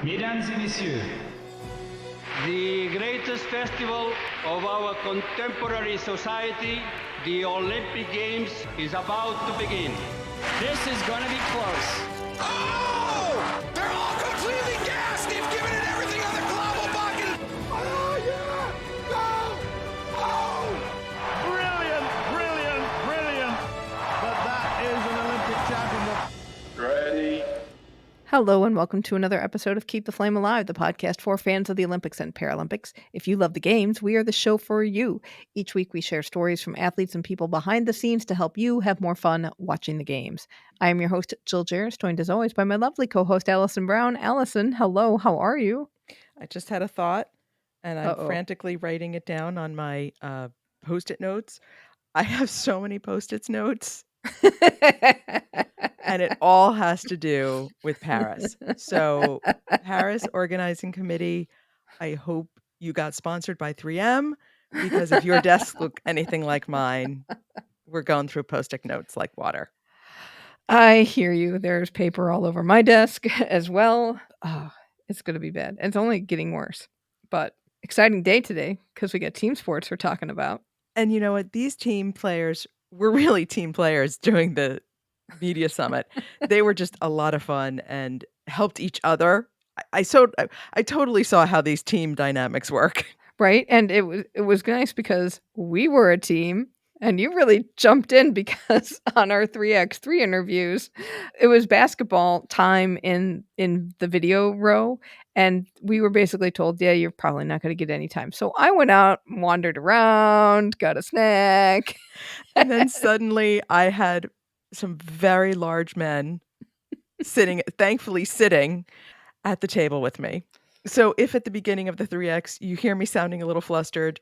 Mesdames et messieurs, The greatest festival of our contemporary society, the Olympic Games, is about to begin. this is gonna be close. Oh! They're all completely gassed! They've given it everything on the global bucket! Oh, yeah! Go! Oh! Brilliant, brilliant, brilliant. But that is an Olympic championship. Ready. Hello and welcome to another episode of Keep the Flame Alive, the podcast for fans of the Olympics and Paralympics. If you love the games, we are the show for you. Each week we share stories from athletes and people behind the scenes to help you have more fun watching the games. I am your host, Jill Jarris, joined as always by my lovely co-host, Allison Brown. Allison, hello, how are you? I just had a thought, and I'm Uh-oh. frantically writing it down on my Post-it notes. I have so many Post-it notes, and it all has to do with Paris. So, Paris Organizing Committee, I hope you got sponsored by 3M, because if your desks look anything like mine, we're going through Post-it notes like water. I hear you. There's paper all over my desk as well. Oh, it's going to be bad. It's only getting worse. But exciting day today because we got team sports we're talking about. And you know what? These team players were really team players during the media summit. They were just a lot of fun and helped each other. I totally saw how these team dynamics work. Right? And it was nice because we were a team and you really jumped in because on our 3x3 interviews, it was basketball time in the video row. And we were basically told, yeah, you're probably not going to get any time. So I went out, wandered around, got a snack. And then suddenly I had some very large men thankfully sitting at the table with me. So if at the beginning of the 3X you hear me sounding a little flustered,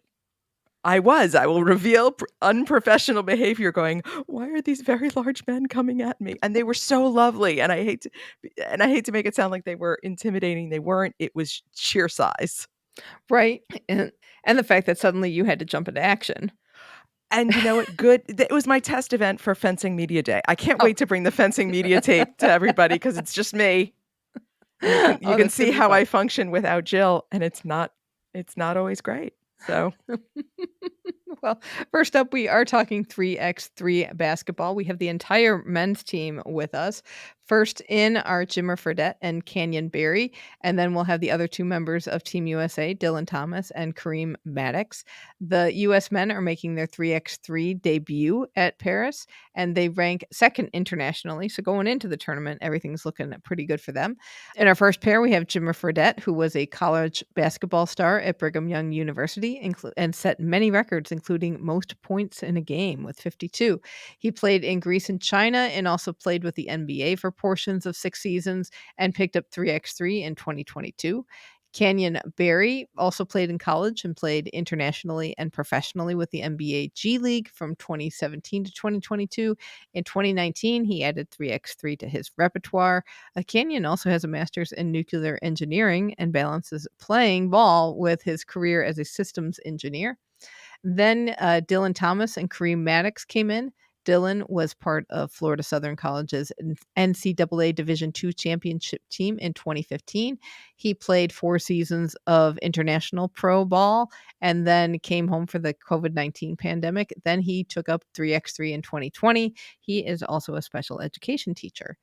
I will reveal unprofessional behavior going, why are these very large men coming at me? And they were so lovely. And I hate to make it sound like they were intimidating. They weren't. It was sheer size. Right. And the fact that suddenly you had to jump into action. And you know what? Good. It was my test event for Fencing Media Day. I can't wait to bring the Fencing Media tape to everybody because it's just me. You can see how I function without Jill, and it's not always great. So, well, first up, we are talking 3x3 basketball. We have the entire men's team with us. First in are Jimmer Fredette and Canyon Barry, and then we'll have the other two members of Team USA, Dylan Thomas and Kareem Maddox. The U.S. men are making their 3x3 debut at Paris, and they rank second internationally. So going into the tournament, everything's looking pretty good for them. In our first pair, we have Jimmer Fredette, who was a college basketball star at Brigham Young University and set many records, including most points in a game with 52. He played in Greece and China and also played with the NBA for portions of 6 seasons and picked up 3x3 in 2022. Canyon Barry also played in college and played internationally and professionally with the NBA G League from 2017 to 2022. In 2019, he added 3x3 to his repertoire. Canyon also has a master's in nuclear engineering and balances playing ball with his career as a systems engineer. Then Dylan Thomas and Kareem Maddox came in. Dylan was part of Florida Southern College's NCAA Division II championship team in 2015. He played 4 seasons of international pro ball and then came home for the COVID-19 pandemic. Then he took up 3x3 in 2020. He is also a special education teacher.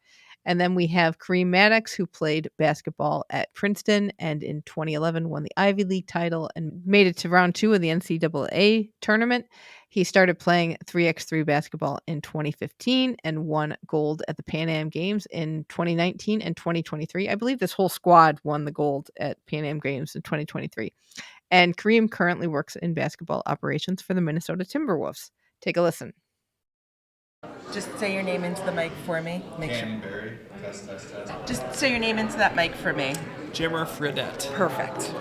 And then we have Kareem Maddox, who played basketball at Princeton and in 2011 won the Ivy League title and made it to round 2 of the NCAA tournament. He started playing 3x3 basketball in 2015 and won gold at the Pan Am Games in 2019 and 2023. I believe this whole squad won the gold at Pan Am Games in 2023. And Kareem currently works in basketball operations for the Minnesota Timberwolves. Take a listen. just say your name into the mic for me. Canyon Barry. Test. Just say your name into that mic for me. Jimmer Fredette. Perfect.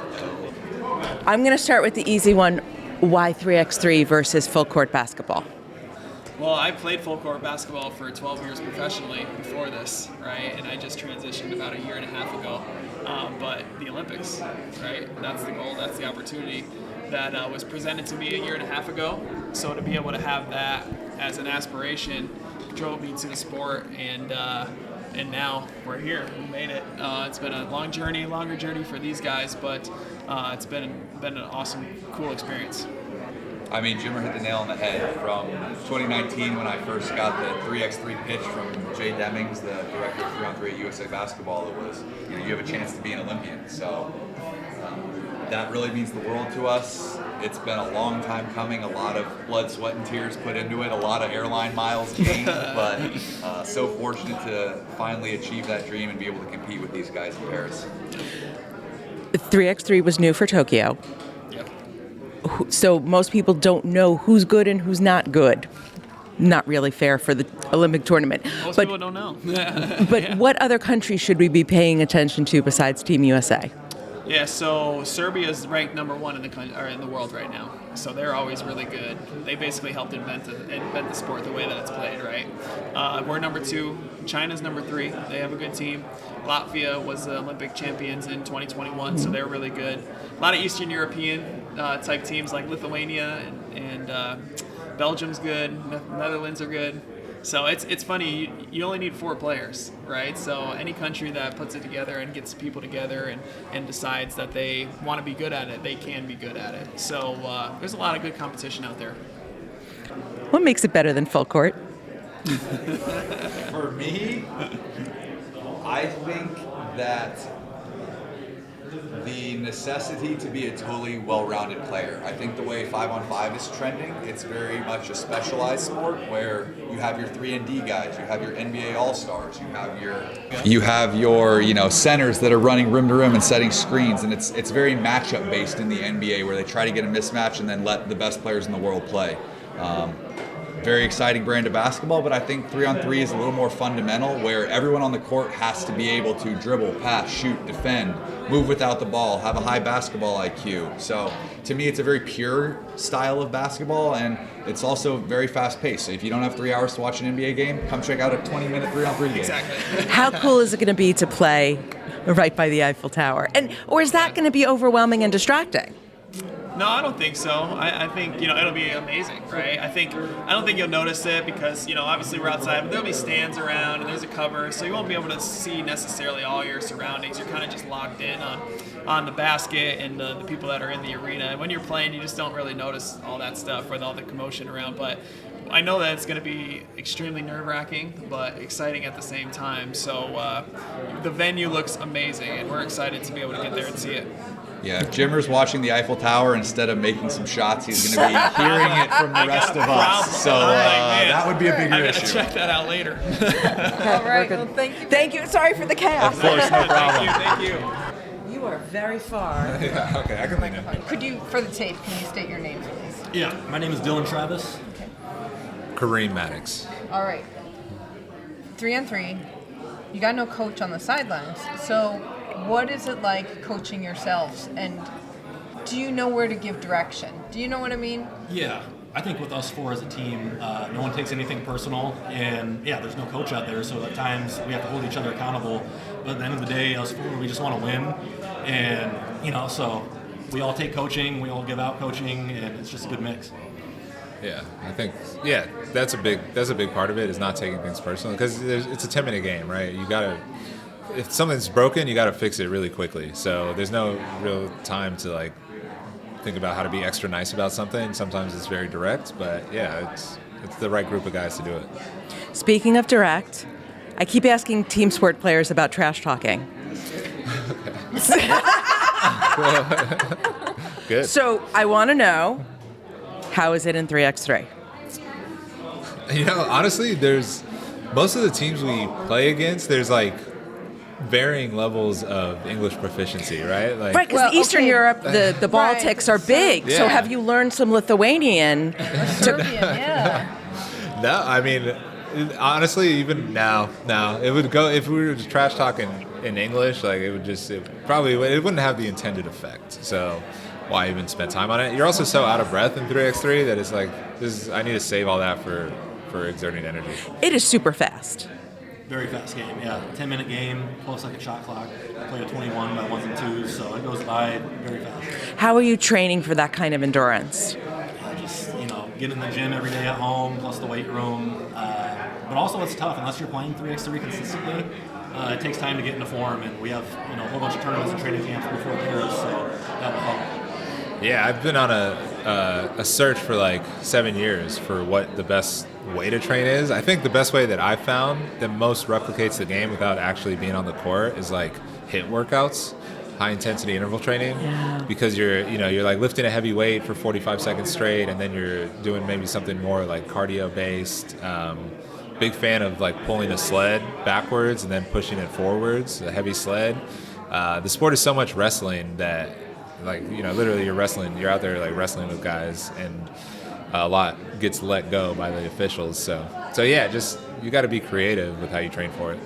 I'm going to start with the easy one. Why 3x3 versus full court basketball? Well, I played full court basketball for 12 years professionally before this, right? And I just transitioned about a year and a half ago. But the Olympics, right? That's the goal, that's the opportunity that was presented to me a year and a half ago. So to be able to have that as an aspiration drove me to the sport, and and now we're here. We made it. It's been a longer journey for these guys, but it's been an awesome, cool experience. I mean, Jimmer hit the nail on the head. From 2019, when I first got the 3x3 pitch from Jay Demings, the director of 3-on-3 at USA Basketball, it was, you have a chance to be an Olympian. So that really means the world to us. It's been a long time coming, a lot of blood, sweat, and tears put into it, a lot of airline miles gained, but so fortunate to finally achieve that dream and be able to compete with these guys in Paris. 3x3 was new for Tokyo. So most people don't know who's good and who's not good. Not really fair for the Olympic tournament. Most people don't know. But what other countries should we be paying attention to besides Team USA? Yeah, so Serbia is ranked number 1 in the world right now. So they're always really good. They basically helped invent the sport the way that it's played, right? We're number 2. China's number 3. They have a good team. Latvia was the Olympic champions in 2021, so they're really good. A lot of Eastern European type teams like Lithuania and Belgium's good. Netherlands are good. So it's funny, you only need 4 players, right? So any country that puts it together and gets people together and decides that they want to be good at it, they can be good at it. So there's a lot of good competition out there. What makes it better than full court? For me, I think that the necessity to be a totally well-rounded player. I think the way 5-on-5 is trending, it's very much a specialized sport where you have your 3-and-D guys, you have your NBA All-Stars, you have your centers that are running rim to rim and setting screens, and it's very matchup based in the NBA where they try to get a mismatch and then let the best players in the world play. Very exciting brand of basketball, but I think 3-on-3 is a little more fundamental where everyone on the court has to be able to dribble, pass, shoot, defend, move without the ball, have a high basketball IQ. So to me, it's a very pure style of basketball, and it's also very fast paced. So if you don't have 3 hours to watch an NBA game, come check out a 20-minute 3-on-3 game. Exactly. How cool is it going to be to play right by the Eiffel Tower? Or is that going to be overwhelming and distracting? No, I don't think so. I think, it'll be amazing, right? I don't think you'll notice it because, obviously we're outside, but there'll be stands around and there's a cover, so you won't be able to see necessarily all your surroundings. You're kind of just locked in on the basket and the people that are in the arena. And when you're playing, you just don't really notice all that stuff with all the commotion around. But I know that it's going to be extremely nerve-wracking, but exciting at the same time. So the venue looks amazing, and we're excited to be able to get there and see it. Yeah, if Jimmer's watching the Eiffel Tower, instead of making some shots, he's going to be hearing it from the rest of us. So that would be a bigger issue. Check that out later. All right. Well, thank you. Thank you. Sorry for the chaos. Of course, no problem. Thank you. You are very far. Yeah, okay, I can lean in. Could you, for the tape, can you state your name, please? Yeah, my name is Dylan Travis. Okay. Kareem Maddox. All right. 3-on-3. You got no coach on the sidelines. So what is it like coaching yourselves? And do you know where to give direction? Do you know what I mean? Yeah, I think with us 4 as a team, no one takes anything personal. And yeah, there's no coach out there, so at times we have to hold each other accountable. But at the end of the day, us 4, we just want to win. And, so we all take coaching, we all give out coaching, and it's just a good mix. Yeah, I think that's a big part of it is not taking things personal because it's a 10-minute game, right? If something's broken, you got to fix it really quickly. So there's no real time to think about how to be extra nice about something. Sometimes it's very direct, but yeah, it's the right group of guys to do it. Speaking of direct, I keep asking team sport players about trash talking. Good. So I want to know, how is it in 3x3? Honestly, there's most of the teams we play against, there's varying levels of English proficiency, right? Right, because Eastern Europe, the Baltics are big. Yeah. So have you learned some Lithuanian? Or Serbian, yeah. No, I mean, honestly, even now, it would go, if we were just trash talking in English, it wouldn't have the intended effect. So why even spend time on it? You're also so out of breath in 3x3 that it's I need to save all that for exerting energy. It is super fast. Very fast game, yeah. 10-minute game, 12-second shot clock. I play a 21 by 1s and 2s, so it goes by very fast. How are you training for that kind of endurance? Just, get in the gym every day at home, plus the weight room. But also it's tough unless you're playing 3x3 consistently. It takes time to get into form, and we have a whole bunch of tournaments and training camps before Paris, so that will help. Yeah, I've been on a search for like 7 years for what the best way to train is. I think the best way that I've found that most replicates the game without actually being on the court is like HIIT workouts, high intensity interval training, because you're like lifting a heavy weight for 45 seconds straight, and then you're doing maybe something more like cardio based. Big fan of like pulling a sled backwards and then pushing it forwards, a heavy sled. The sport is so much wrestling that literally you're out there like wrestling with guys, and a lot gets let go by the officials. So yeah, just you got to be creative with how you train for it.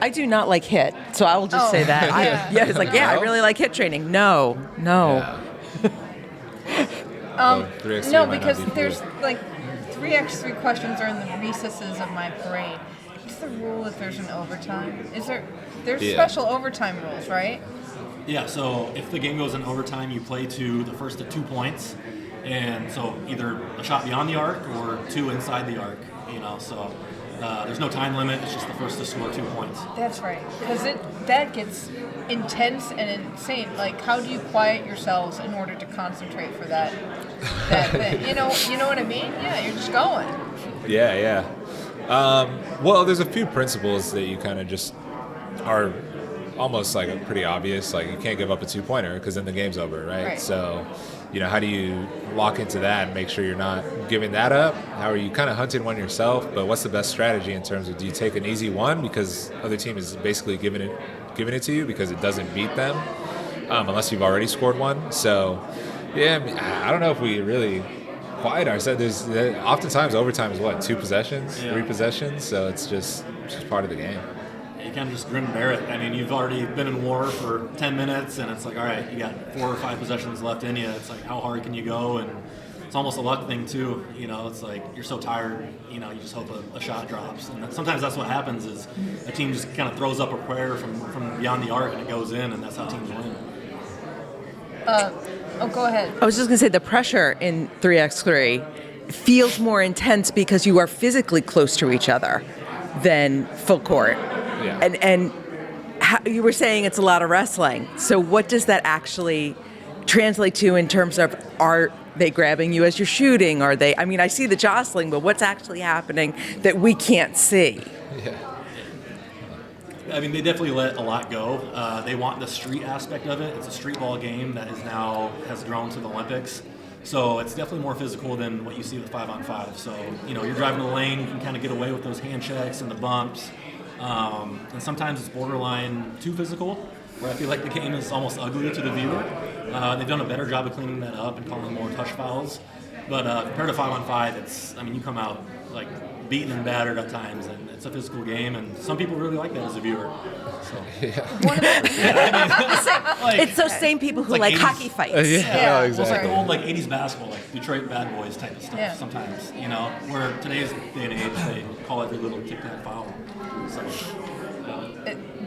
I do not like HIIT, so I will just say that. It's like, I really like HIIT training. No. Yeah. No, because there's like 3x3 questions are in the recesses of my brain. What's the rule if there's an overtime? There's special overtime rules, right? Yeah, so if the game goes in overtime, you play to the first of 2 points, and so either a shot beyond the arc or 2 inside the arc, so there's no time limit, it's just the first to score 2 points. That's right, because that gets intense and insane. Like, how do you quiet yourselves in order to concentrate for that thing? You know what I mean? Yeah, you're just going. Yeah. Well, there's a few principles that you kind of just are almost like pretty obvious. Like, you can't give up a 2-pointer because then the game's over, right? So, how do you lock into that and make sure you're not giving that up? How are you kind of hunting one yourself? But what's the best strategy in terms of, do you take an easy one because other team is basically giving it to you because it doesn't beat them, unless you've already scored one? So, yeah, I don't know if we really quiet ourselves. Oftentimes overtime is 2 possessions, 3 possessions, so it's just part of the game. You can't just grin and bear it. I mean, you've already been in war for 10 minutes, and it's like, all right, you got 4 or 5 possessions left in you. It's like, how hard can you go? And it's almost a luck thing, too. It's like you're so tired, you just hope a shot drops. And sometimes that's what happens is a team just kind of throws up a prayer from beyond the arc, and it goes in, and that's how teams win. Go ahead. I was just going to say the pressure in 3x3 feels more intense because you are physically close to each other than full court. Yeah. And how, you were saying it's a lot of wrestling. So what does that actually translate to in terms of, are they grabbing you as you're shooting? Are they? I mean, I see the jostling, but what's actually happening that we can't see? Yeah. I mean, they definitely let a lot go. They want the street aspect of it. It's a street ball game that has grown to the Olympics. So it's definitely more physical than what you see with 5-on-5. So, you're driving the lane, you can kind of get away with those hand checks and the bumps. And sometimes it's borderline too physical, where I feel like the game is almost ugly to the viewer. They've done a better job of cleaning that up and calling more touch fouls. But compared to 5-on-5, you come out like beaten and battered at times, and it's a physical game, and some people really like that as a viewer. So. It's those same people who like 80s, hockey fights. Exactly. It's like the old 80s basketball, like Detroit Bad Boys type of stuff sometimes, where today's day and age, they call every little tic-tac foul. So,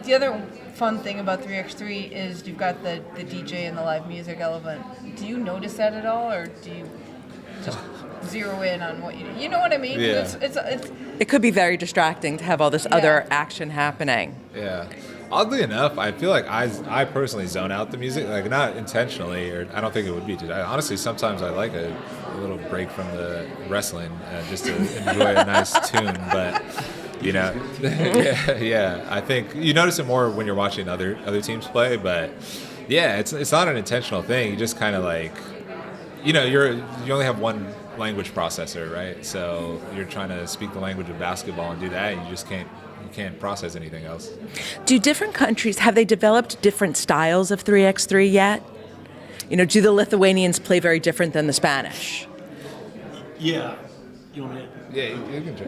the other fun thing about 3x3 is you've got the DJ and the live music element. Do you notice that at all, or do you just zero in on what you do? You know what I mean? Yeah. It could be very distracting to have all this other action happening. Yeah. Oddly enough, I feel like I personally zone out the music, like not intentionally, or I don't think it would be. Honestly, sometimes I like a little break from the wrestling just to enjoy a nice tune, but I think you notice it more when you're watching other teams play, but yeah, it's not an intentional thing. You just kind of like, you only have one language processor, right? So you're trying to speak the language of basketball and do that, and you just can't process anything else. Do different countries, have they developed different styles of 3x3 yet? Do the Lithuanians play very different than the Spanish? Yeah. You want me to?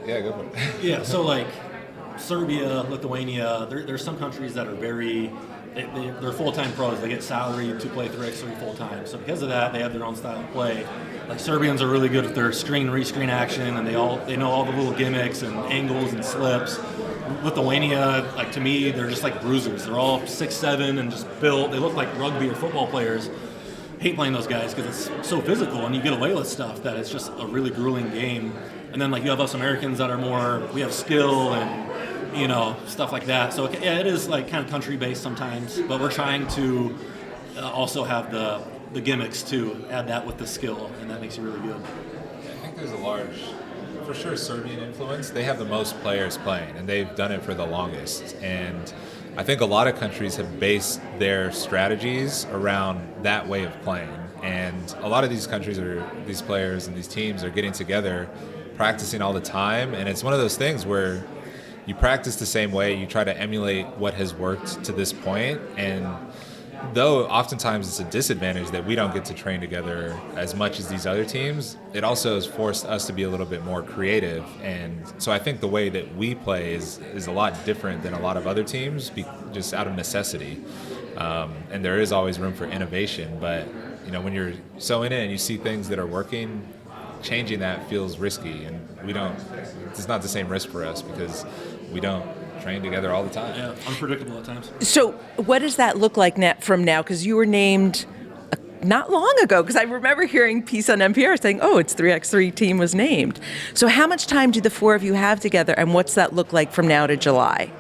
Yeah, go for it. Yeah, so like Serbia, Lithuania, there's some countries that are they're full-time pros. They get salary to play 3x3 full-time. So because of that, they have their own style of play. Like Serbians are really good at their screen rescreen action, and they know all the little gimmicks and angles and slips. Lithuania, like to me, they're just like bruisers. They're all 6'7" and just built. They look like rugby or football players. Hate playing those guys because it's so physical, and you get away with stuff that it's just a really grueling game. And then like you have us Americans that are more, we have skill and, you know, stuff like that. So yeah, it is like kind of country based sometimes, but we're trying to also have the gimmicks too, add that with the skill, and that makes you really good. I think there's a large, for sure, Serbian influence. They have the most players playing, and they've done it for the longest. And I think a lot of countries have based their strategies around that way of playing. And a lot of these countries these players and these teams are getting together, practicing all the time. And it's one of those things where you practice the same way, you try to emulate what has worked to this point. And though oftentimes it's a disadvantage that we don't get to train together as much as these other teams, it also has forced us to be a little bit more creative. And so I think the way that we play is a lot different than a lot of other teams, just out of necessity. And there is always room for innovation, but you know, when you're so in it and you see things that are working, changing that feels risky, and it's not the same risk for us because we don't train together all the time. Yeah, unpredictable at times. So what does that look like from now? Because you were named not long ago, because I remember hearing a piece on NPR saying, oh, it's 3x3 team was named. So how much time do the four of you have together, and what's that look like from now to July?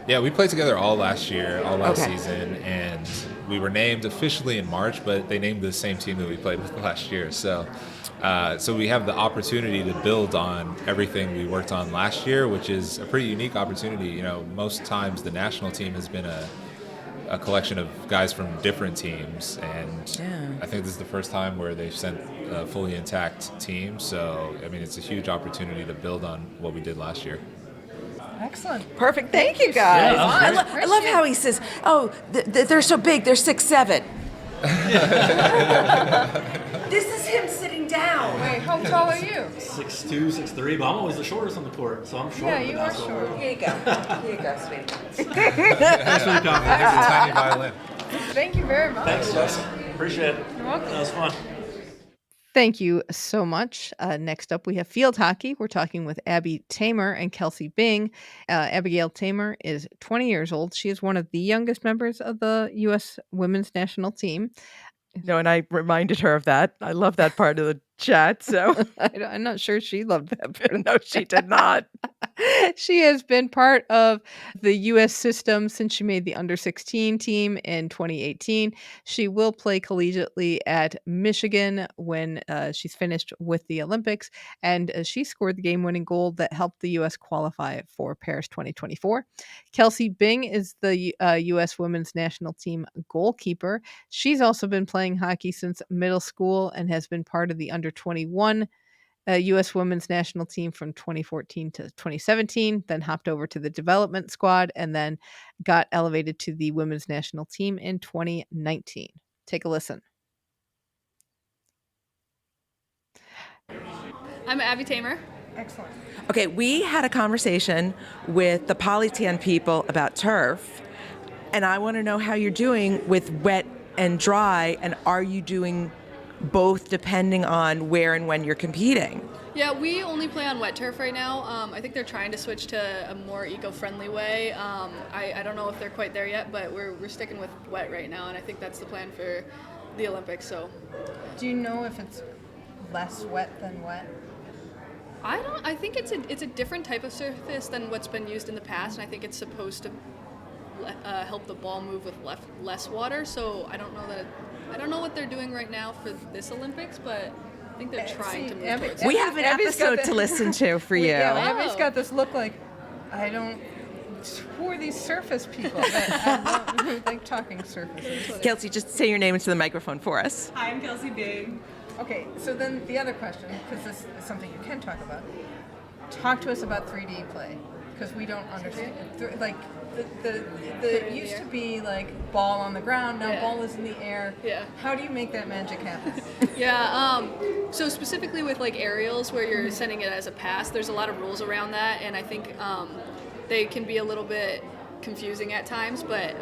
Yeah, we played together all last season, and we were named officially in March, but they named the same team that we played with last year. So we have the opportunity to build on everything we worked on last year, which is a pretty unique opportunity. You know, most times the national team has been a collection of guys from different teams, and I think this is the first time where they've sent a fully intact team. So, I mean, it's a huge opportunity to build on what we did last year. Excellent. Perfect. Thank you, guys. Yeah, I love how he says, oh, they're so big. They're 6'7". This is him sitting down. Wait, how tall are you? 6'2", 6'3", but I'm always the shortest on the court, so I'm short. Yeah, you are short. Here you go. Here you go, sweetie. Thanks for the compliment. It's a tiny violin. Thank you very much. Thanks, Jess. Appreciate it. You're welcome. That was fun. Thank you so much. Next up, we have field hockey. We're talking with Abby Tamer and Kelsey Bing. Abigail Tamer is 20 years old. She is one of the youngest members of the U.S. women's national team. No, and I reminded her of that. I love that part of the chat. So I'm not sure she loved that bit. No, she did not. She has been part of the U.S. system since she made the under-16 team in 2018. She will play collegiately at Michigan when she's finished with the Olympics, and she scored the game-winning goal that helped the U.S. qualify for Paris 2024. Kelsey Bing is the U.S. women's national team goalkeeper. She's also been playing hockey since middle school and has been part of the under-21 U.S. women's national team from 2014 to 2017, then hopped over to the development squad, and then got elevated to the women's national team in 2019. Take a listen. I'm Abby Tamer. Excellent. Okay, we had a conversation with the Polytan people about turf, and I want to know how you're doing with wet and dry, and are you doing both depending on where and when you're competing? Yeah, we only play on wet turf right now. I think they're trying to switch to a more eco-friendly way. I don't know if they're quite there yet, but we're sticking with wet right now, and I think that's the plan for the Olympics. So, do you know if it's less wet than wet? I think it's a different type of surface than what's been used in the past, and I think it's supposed to help the ball move with less water. So I don't know what they're doing right now for this Olympics, but I think they're trying to move towards it. We have an episode to listen to for you. Yeah, Abby's got this look like, who are these surface people that I don't like talking surfaces? Kelsey, just say your name into the microphone for us. Hi, I'm Kelsey Bing. Okay, so then the other question, because this is something you can talk about, talk to us about 3D play, because we don't understand. Like, it used to be like ball on the ground, now ball is in the air. Yeah. How do you make that magic happen? Yeah, so specifically with like aerials where you're sending it as a pass, there's a lot of rules around that, and I think they can be a little bit confusing at times, but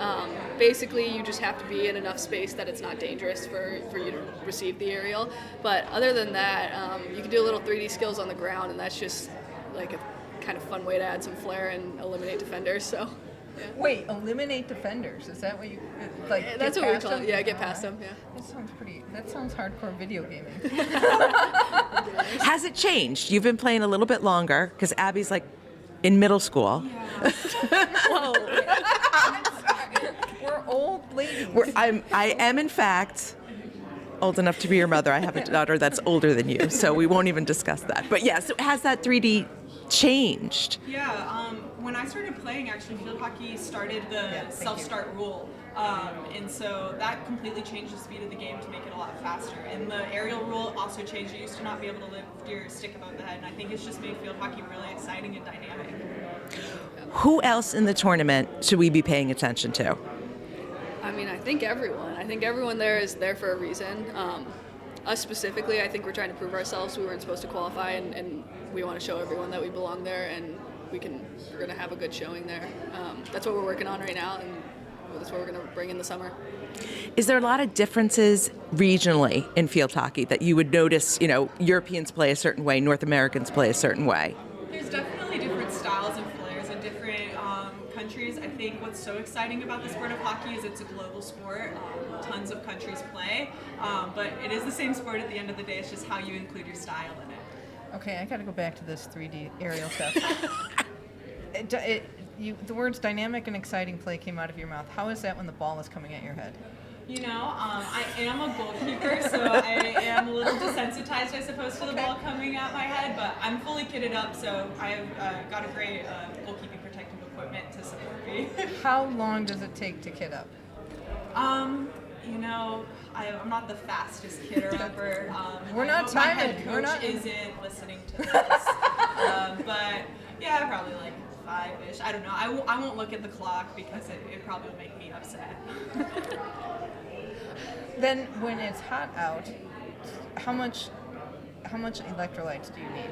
basically you just have to be in enough space that it's not dangerous for you to receive the aerial. But other than that, you can do a little 3D skills on the ground, and that's just like a kind of fun way to add some flair and eliminate defenders. So Wait, eliminate defenders. Is that what you like? Yeah, that's get what we past call them? it. Yeah, get past them. Yeah. That sounds hardcore video gaming. Has it changed? You've been playing a little bit longer because Abby's like in middle school. Yeah. Whoa. We're old ladies. I am in fact old enough to be your mother. I have a daughter that's older than you, so we won't even discuss that. But yes, has that 3D changed? Yeah, when I started playing, actually, field hockey started the self-start rule. And so that completely changed the speed of the game to make it a lot faster. And the aerial rule also changed. You used to not be able to lift your stick above the head, and I think it's just made field hockey really exciting and dynamic. Who else in the tournament should we be paying attention to? I mean, I think everyone. I think everyone there is there for a reason. Us specifically, I think we're trying to prove ourselves. We weren't supposed to qualify, and we want to show everyone that we belong there, and we're going to have a good showing there. That's what we're working on right now, and that's what we're going to bring in the summer. Is there a lot of differences regionally in field hockey that you would notice, Europeans play a certain way, North Americans play a certain way? There's definitely different styles and flares in different countries. I think what's so exciting about the sport of hockey is it's a global sport. Tons of countries play, but it is the same sport at the end of the day. It's just how you include your style in it. Okay, I got to go back to this 3D aerial stuff. The words dynamic and exciting play came out of your mouth. How is that when the ball is coming at your head? I am a goalkeeper, so I am a little desensitized, I suppose, to the ball coming at my head, but I'm fully kitted up, so I've got a great goalkeeping protective equipment to support me. How long does it take to kit up? I'm not the fastest kidder ever. We're not my head timing. coach We're not isn't listening to this. But yeah, probably like 5-ish. I don't know. I won't look at the clock because it probably will make me upset. Then when it's hot out, how much electrolytes do you need?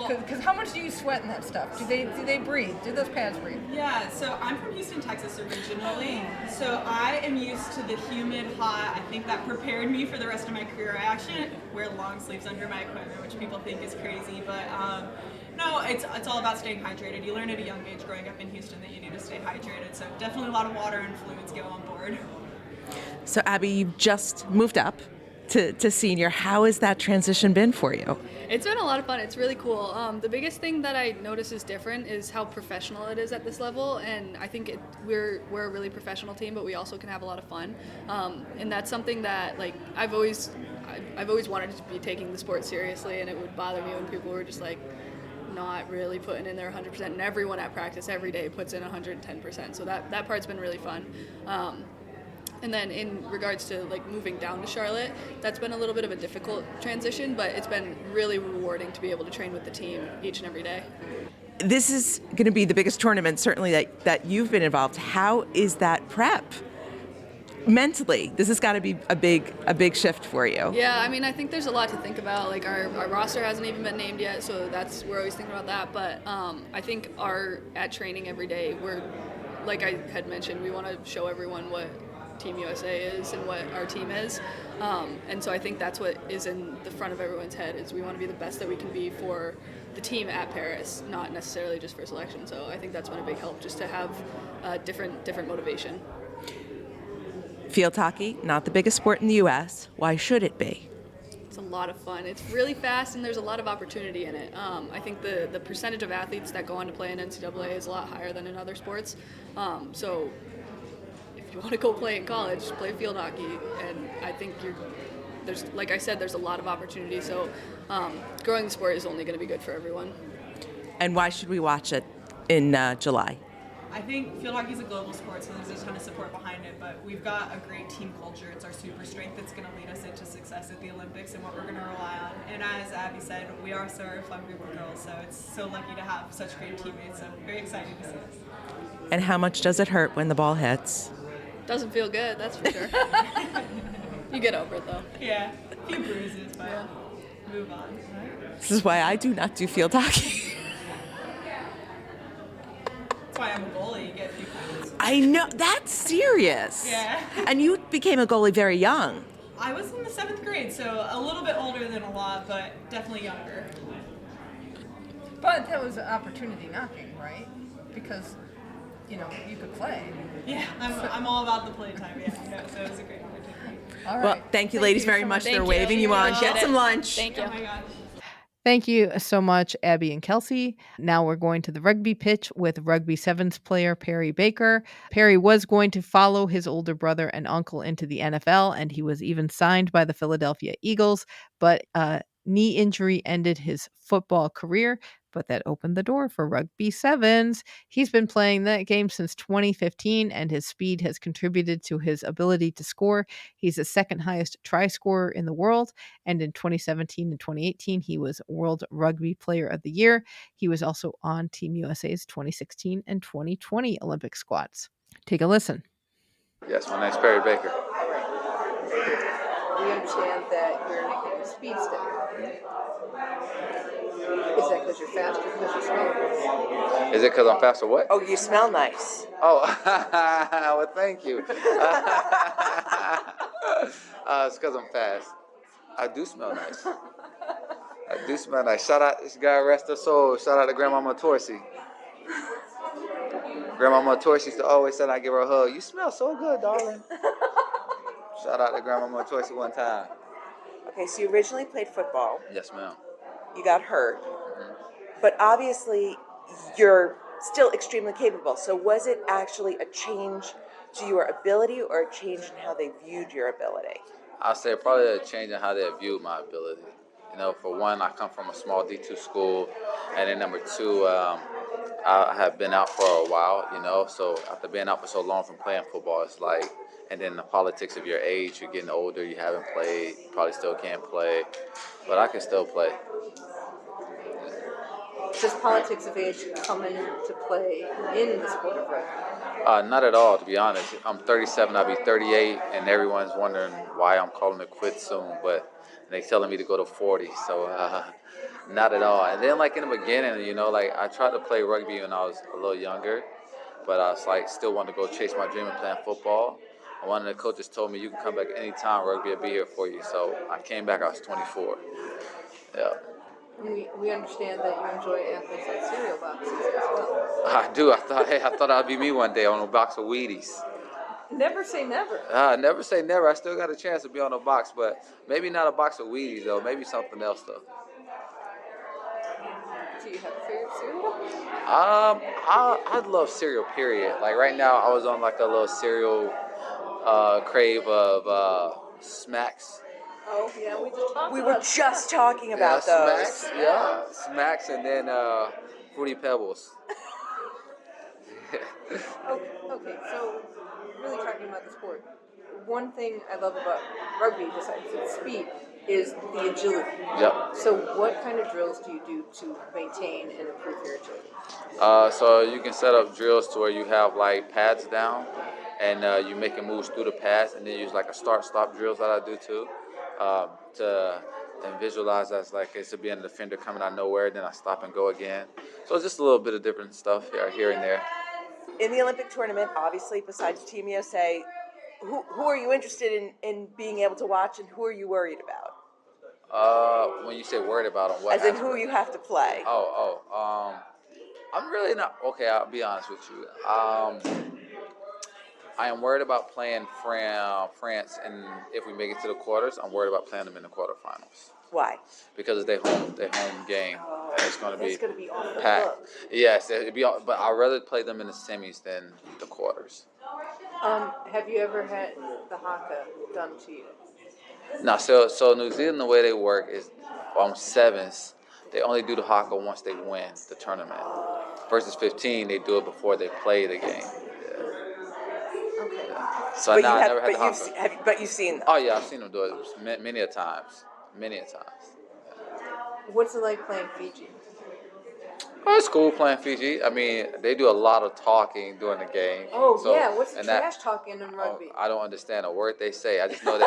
Because how much do you sweat in that stuff? Do they breathe? Do those pads breathe? Yeah, so I'm from Houston, Texas originally, so I am used to the humid, hot. I think that prepared me for the rest of my career. I actually wear long sleeves under my equipment, which people think is crazy, but no, it's all about staying hydrated. You learn at a young age growing up in Houston that you need to stay hydrated, so definitely a lot of water and fluids go on board. So Abby, you've just moved up to senior. How has that transition been for you? It's been a lot of fun. It's really cool. The biggest thing that I notice is different is how professional it is at this level, and I think we're a really professional team, but we also can have a lot of fun. And that's something that I've always wanted to be taking the sport seriously, and it would bother me when people were just not really putting in their 100%. And everyone at practice every day puts in 110%. So that part's been really fun. And then in regards to moving down to Charlotte, that's been a little bit of a difficult transition, but it's been really rewarding to be able to train with the team each and every day. This is going to be the biggest tournament, certainly, that you've been involved. How is that prep? Mentally, this has got to be a big shift for you. Yeah, I mean, I think there's a lot to think about. Our roster hasn't even been named yet, so we're always thinking about that. But I think at training every day, we're, like I had mentioned, we want to show everyone what Team USA is and what our team is, and so I think that's what is in the front of everyone's head is we want to be the best that we can be for the team at Paris, not necessarily just for selection. So I think that's been a big help, just to have different motivation. Field hockey, not the biggest sport in the U.S. Why should it be? It's a lot of fun. It's really fast, and there's a lot of opportunity in it. I think the percentage of athletes that go on to play in NCAA is a lot higher than in other sports. So if you want to go play in college, play field hockey, and I think there's, like I said, there's a lot of opportunity. So growing the sport is only going to be good for everyone. And why should we watch it in July? I think field hockey is a global sport, so there's a ton of support behind it, but we've got a great team culture. It's our super strength that's going to lead us into success at the Olympics and what we're going to rely on. And as Abby said, we are so a fun group of girls, so it's so lucky to have such great teammates, so very excited to see us. And how much does it hurt when the ball hits? Doesn't feel good, that's for sure. You get over it, though. Yeah, a few bruises, but move on. This is why I do not do field hockey. That's why I'm a goalie, you get a few points. I know, that's serious. Yeah. And you became a goalie very young. I was in the 7th grade, so a little bit older than a lot, but definitely younger. But that was opportunity knocking, right? Because you could play. Yeah, I'm all about the playtime. Yeah, no, so it was a great opportunity. All right. Well, thank you, ladies, very so much. Thank They're you. waving you on. Appreciate Get it. some lunch. Thank you. Oh my gosh. Thank you so much, Abby and Kelsey. Now we're going to the rugby pitch with Rugby Sevens player Perry Baker. Perry was going to follow his older brother and uncle into the NFL, and he was even signed by the Philadelphia Eagles, but knee injury ended his football career, but that opened the door for Rugby Sevens. He's been playing that game since 2015, and his speed has contributed to his ability to score. He's the second highest try scorer in the world, and in 2017 and 2018, he was World Rugby Player of the Year. He was also on Team USA's 2016 and 2020 Olympic squads. Take a listen. Yes, my name's Perry Baker. We understand that your nickname is Speedstick. Is that because you're fast or because you smell good? Is it because I'm fast or what? Oh, you smell nice. Oh, well, thank you. It's because I'm fast. I do smell nice. I do smell nice. Shout out, this guy, rest her soul. Shout out to Grandmama Torsi. Grandmama Torsi used to always say I give her a hug. You smell so good, darling. Shout out to Grandmama Torsi one time. Okay, so you originally played football. Yes, ma'am. You got hurt. But obviously, you're still extremely capable. So was it actually a change to your ability or a change in how they viewed your ability? I'll say probably a change in how they viewed my ability. You know, for one, I come from a small D2 school, and then number two, I have been out for a while, you know, so after being out for so long from playing football, it's like, and then the politics of your age, you're getting older, you haven't played, you probably still can't play, but I can still play. Does politics of age come into play in the sport of rugby? Not at all, to be honest. I'm 37, I'll be 38, and everyone's wondering why I'm calling it quit soon, but they're telling me to go to 40, so not at all. And then, like, in the beginning, you know, like, I tried to play rugby when I was a little younger, but I was, like, still wanted to go chase my dream of playing football. And one of the coaches told me, you can come back anytime, rugby will be here for you. So I came back, I was 24. Yeah. We understand that you enjoy athletes like cereal boxes as well. I do. I thought that'd be me one day on a box of Wheaties. Never say never. Never say never. I still got a chance to be on a box, but maybe not a box of Wheaties, though. Maybe something else, though. Do you have a favorite cereal? I love cereal, period. Like right now, I was on like a little cereal crave of Smacks. Oh, yeah, we were just talking about those. Smacks, yeah. Smacks and then Fruity Pebbles. Okay, so really talking about the sport. One thing I love about rugby, besides its speed, is the agility. Yep. So what kind of drills do you do to maintain and improve your agility? So you can set up drills to where you have like pads down and you making moves through the pads, and then use like a start-stop drills that I do too. And visualize as like it's to be a defender coming out of nowhere, then I stop and go again. So it's just a little bit of different stuff here and there. In the Olympic tournament, obviously, besides Team USA, who are you interested in being able to watch, and who are you worried about? When you say worried about them, what? As in who you have to play. I'm really not. Okay, I'll be honest with you. I am worried about playing France, and if we make it to the quarters, I'm worried about playing them in the quarterfinals. Why? Because it's their home game, and it's going to be off the packed. hook. Yes, it'd be. But I'd rather play them in the semis than the quarters. Have you ever had the haka done to you? No, so New Zealand, the way they work is on sevens, they only do the haka once they win the tournament. Versus 15, they do it before they play the game. Okay. So now I never had the haka. But you've seen them. Oh yeah, I've seen them do it many a times. What's it like playing Fiji? Oh, it's cool playing Fiji. I mean, they do a lot of talking during the game. Oh, so, yeah. What's trash talking in rugby? I don't understand a word they say. I just know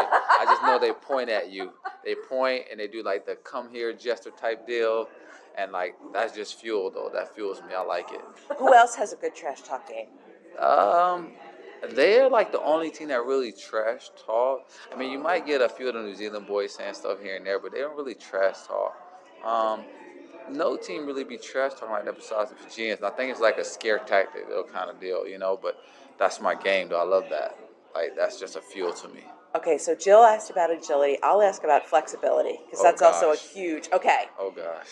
they point at you. They point and they do like the come here gesture type deal, and like that's just fuel though. That fuels me. I like it. Who else has a good trash talk game? They're like the only team that really trash talk. I mean, you might get a few of the New Zealand boys saying stuff here and there, but they don't really trash talk. no team really be trash talking like that besides the Virginians. And I think it's like a scare tactic, kind of deal, you know. But that's my game, though. I love that. Like that's just a fuel to me. Okay, so Jill asked about agility. I'll ask about flexibility because that's also a huge. Okay. Oh gosh.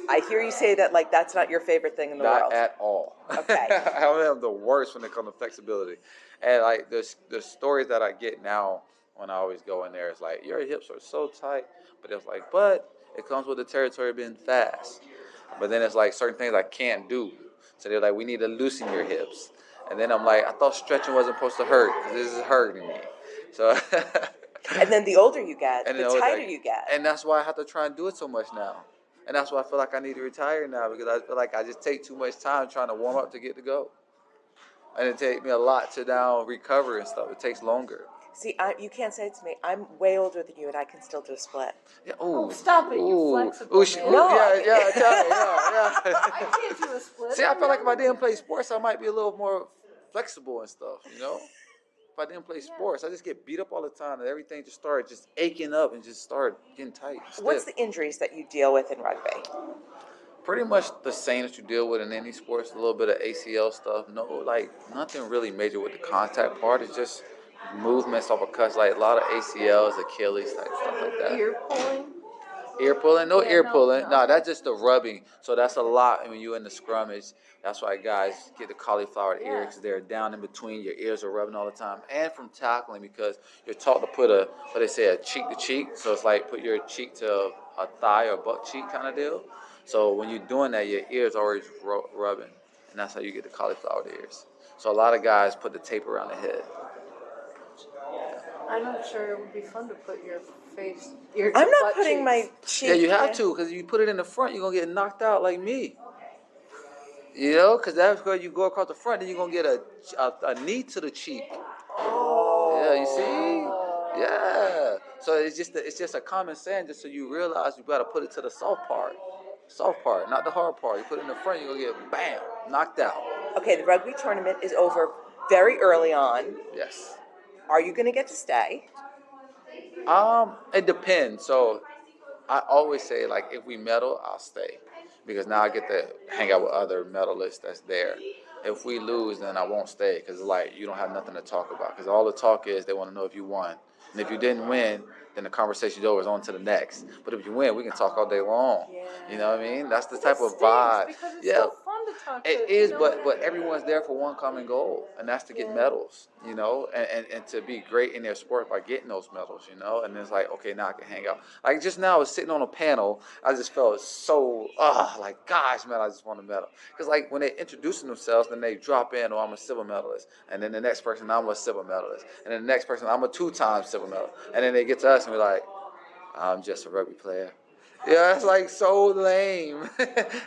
I hear you say that like that's not your favorite thing in the world. Not at all. Okay. I am the worst when it comes to flexibility. And like the stories that I get now when I always go in there is like, your hips are so tight. But it's like, but it comes with the territory of being fast. But then it's like certain things I can't do. So they're like, we need to loosen your hips. And then I'm like, I thought stretching wasn't supposed to hurt because this is hurting me. So and then the older you get, and the tighter you get. And that's why I have to try and do it so much now. And that's why I feel like I need to retire now because I feel like I just take too much time trying to warm up to get to go. And it takes me a lot to now recover and stuff. It takes longer. See, you can't say it to me. I'm way older than you, and I can still do a split. Yeah, oh, stop it! You're flexible. No, yeah. I can't do a split. See, I feel like if I didn't play sports, I might be a little more flexible and stuff, you know? If I didn't play sports, I just get beat up all the time and everything just started just aching up and just started getting tight. What's the injuries that you deal with in rugby? Pretty much the same that you deal with in any sports, a little bit of ACL stuff. No, like nothing really major with the contact part. It's just movements off of cuts, like a lot of ACLs, Achilles, type stuff like that. Ear pulling? Ear pulling? No ear pulling. No, that's just the rubbing. So that's a lot when you're in the scrummage. That's why guys get the cauliflower ear because they're down in between. Your ears are rubbing all the time. And from tackling because you're taught to put a cheek to cheek. So it's like put your cheek to a thigh or butt cheek kind of deal. So when you're doing that, your ears are always rubbing. And that's how you get the cauliflower ears. So a lot of guys put the tape around the head. I'm not sure it would be fun to put your face. I'm not putting my cheek. Yeah, you have to because if you put it in the front, you're going to get knocked out like me. You know, because that's where you go across the front, then you're going to get a knee to the cheek. Oh. Yeah, you see? Yeah. So it's just a common saying just so you realize you got to put it to the soft part. Soft part, not the hard part. You put it in the front, you're going to get, bam, knocked out. Okay, the rugby tournament is over very early on. Yes. Are you going to get to stay? It depends. So I always say, like, if we medal, I'll stay. Because now I get to hang out with other medalists that's there. If we lose, then I won't stay. Because, like, you don't have nothing to talk about. Because all the talk is they want to know if you won. And if you didn't win, then the conversation's over. It's on to the next. But if you win, we can talk all day long. Yeah. You know what I mean? That's the type of vibe. Because it's so fun to talk it is, but everyone's there for one common goal, and that's to get medals, you know, and to be great in their sport by getting those medals, you know. And it's like, okay, now I can hang out. Like just now I was sitting on a panel, I just felt so, like, gosh, man, I just want a medal. Because like when they introducing themselves, then they drop in, oh, I'm a silver medalist. And then the next person, I'm a silver medalist. And then the next person, I'm a 2-time silver medalist. And then they get to us and we're like, I'm just a rugby player. Yeah, it's like so lame.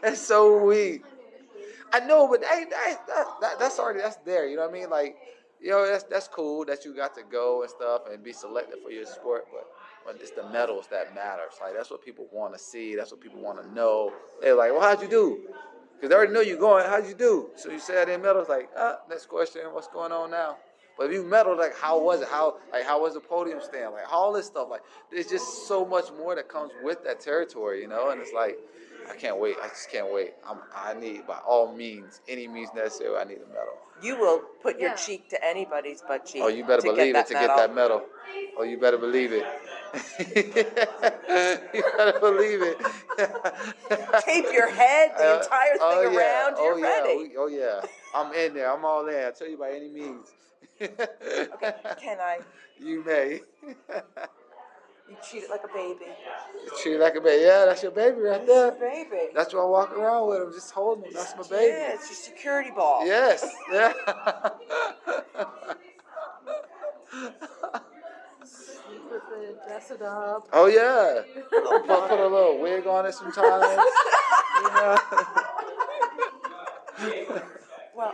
It's so weak. I know, but that's there. You know what I mean? Like, you know, that's cool that you got to go and stuff and be selected for your sport. But it's the medals that matters. Like that's what people want to see. That's what people want to know. They're like, well, how'd you do? Because they already know you're going. How'd you do? So you say I didn't medal. It's like, next question. What's going on now? But if you medaled, like, how was it? How was the podium stand? Like, all this stuff. Like, there's just so much more that comes with that territory, you know? And it's like, I can't wait. I just can't wait. I need, by all means, any means necessary, I need a medal. You will put your cheek to anybody's butt cheek. Oh, you better believe it to get that medal. Oh, you better believe it. You better believe it. Tape your head, the entire thing around. You're ready. Oh, yeah. I'm in there. I'm all in. I tell you by any means. Okay, can I? You may. You treat it like a baby. You treat it like a baby. Yeah, that's your baby right there. That's your baby. That's why I walk around with him, just holding him. That's my baby. Yeah, it's your security ball. Yes. Yeah. Sleep with it, dress it up. Oh yeah. Put a little wig on it sometimes. You know. Well,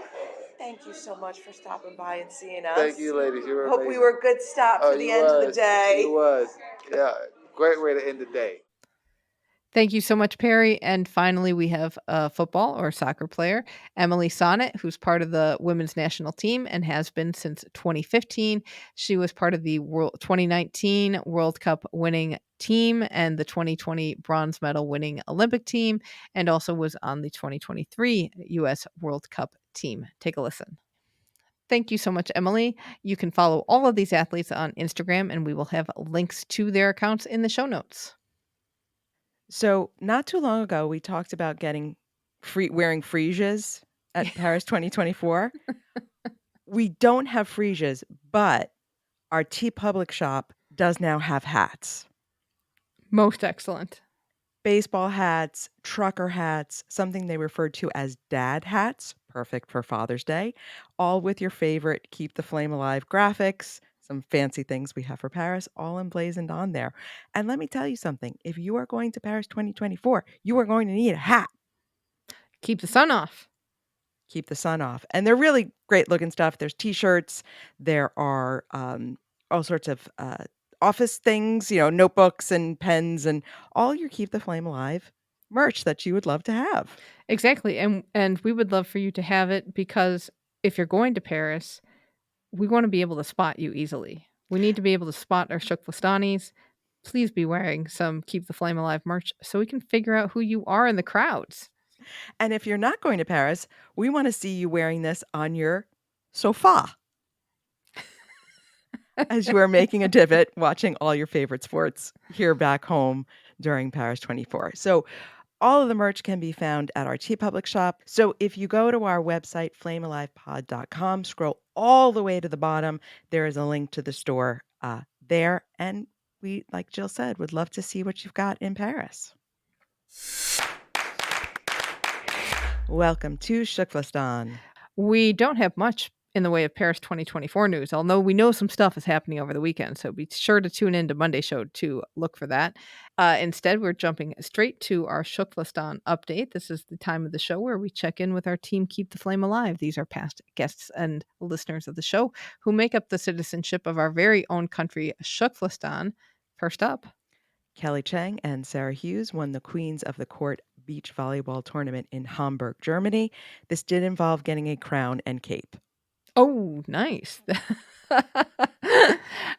thank you so much for stopping by and seeing us. Thank you, ladies. You were amazing. Hope we were a good stop for the end of the day. It was. Yeah, great way to end the day. Thank you so much, Perry. And finally, we have a football or soccer player, Emily Sonnett, who's part of the women's national team and has been since 2015. She was part of the 2019 World Cup winning team and the 2020 bronze medal winning Olympic team, and also was on the 2023 U.S. World Cup team. Take a listen. Thank you so much, Emily. You can follow all of these athletes on Instagram, and we will have links to their accounts in the show notes. So not too long ago, we talked about wearing freesias at Paris 2024. We don't have freesias, but our TeePublic shop does now have hats. Most excellent. Baseball hats, trucker hats, something they referred to as dad hats, perfect for Father's Day, all with your favorite Keep the Flame Alive graphics, some fancy things we have for Paris, all emblazoned on there. And let me tell you something, if you are going to Paris 2024, you are going to need a hat. Keep the sun off. Keep the sun off. And they're really great looking stuff. There's t-shirts, there are all sorts of office things, notebooks and pens and all your Keep the Flame Alive merch that you would love to have. Exactly. And we would love for you to have it because if you're going to Paris, we want to be able to spot you easily. We need to be able to spot our Shukflastanis. Please be wearing some Keep the Flame Alive merch so we can figure out who you are in the crowds. And if you're not going to Paris, we want to see you wearing this on your sofa as you are making a divot, watching all your favorite sports here back home during Paris 24. So all of the merch can be found at our TeePublic shop. So if you go to our website, flamealivepod.com, scroll all the way to the bottom, there is a link to the store there. And we, like Jill said, would love to see what you've got in Paris. Welcome to Shukflastan. We don't have much in the way of Paris 2024 news, although we know some stuff is happening over the weekend, so be sure to tune in to Monday's show to look for that. Instead, we're jumping straight to our Shukflastan update. This is the time of the show where we check in with our team Keep the Flame Alive. These are past guests and listeners of the show who make up the citizenship of our very own country, Shukflastan. First up, Kelly Cheng and Sarah Hughes won the Queens of the Court beach volleyball tournament in Hamburg, Germany. This did involve getting a crown and cape. Oh, nice.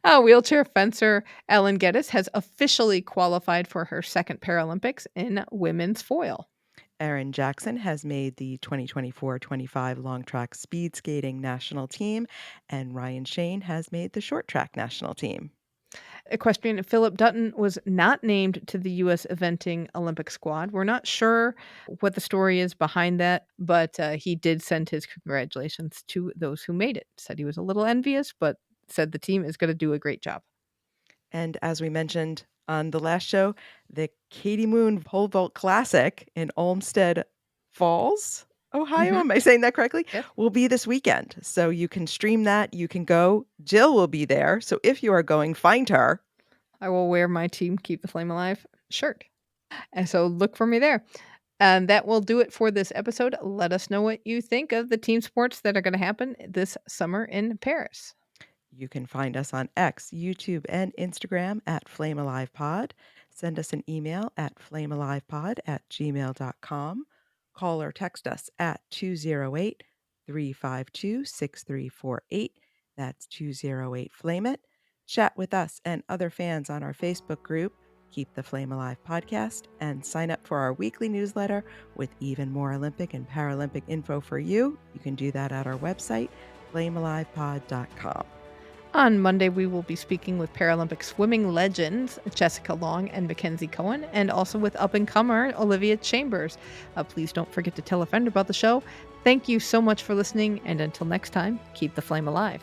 Wheelchair fencer Ellen Geddes has officially qualified for her second Paralympics in women's foil. Erin Jackson has made the 2024-25 long track speed skating national team, and Ryan Shane has made the short track national team. Equestrian Philip Dutton was not named to the U.S. eventing Olympic squad. We're not sure what the story is behind that, but he did send his congratulations to those who made it. Said he was a little envious, but said the team is going to do a great job. And as we mentioned on the last show, the Katie Moon Pole Vault Classic in Olmsted Falls, Ohio, am I saying that correctly? Yep. Will be this weekend. So you can stream that. You can go. Jill will be there. So if you are going, find her. I will wear my team Keep the Flame Alive shirt. And so look for me there. And that will do it for this episode. Let us know what you think of the team sports that are going to happen this summer in Paris. You can find us on X, YouTube, and Instagram at Flame Alive Pod. Send us an email at flamealivepod@gmail.com. Call or text us at 208-352-6348. That's 208-FLAME-IT. Chat with us and other fans on our Facebook group, Keep the Flame Alive Podcast, and sign up for our weekly newsletter with even more Olympic and Paralympic info for you. You can do that at our website, flamealivepod.com. On Monday, we will be speaking with Paralympic swimming legends Jessica Long and Mackenzie Cohen, and also with up-and-comer Olivia Chambers. Please don't forget to tell a friend about the show. Thank you so much for listening, and until next time, keep the flame alive.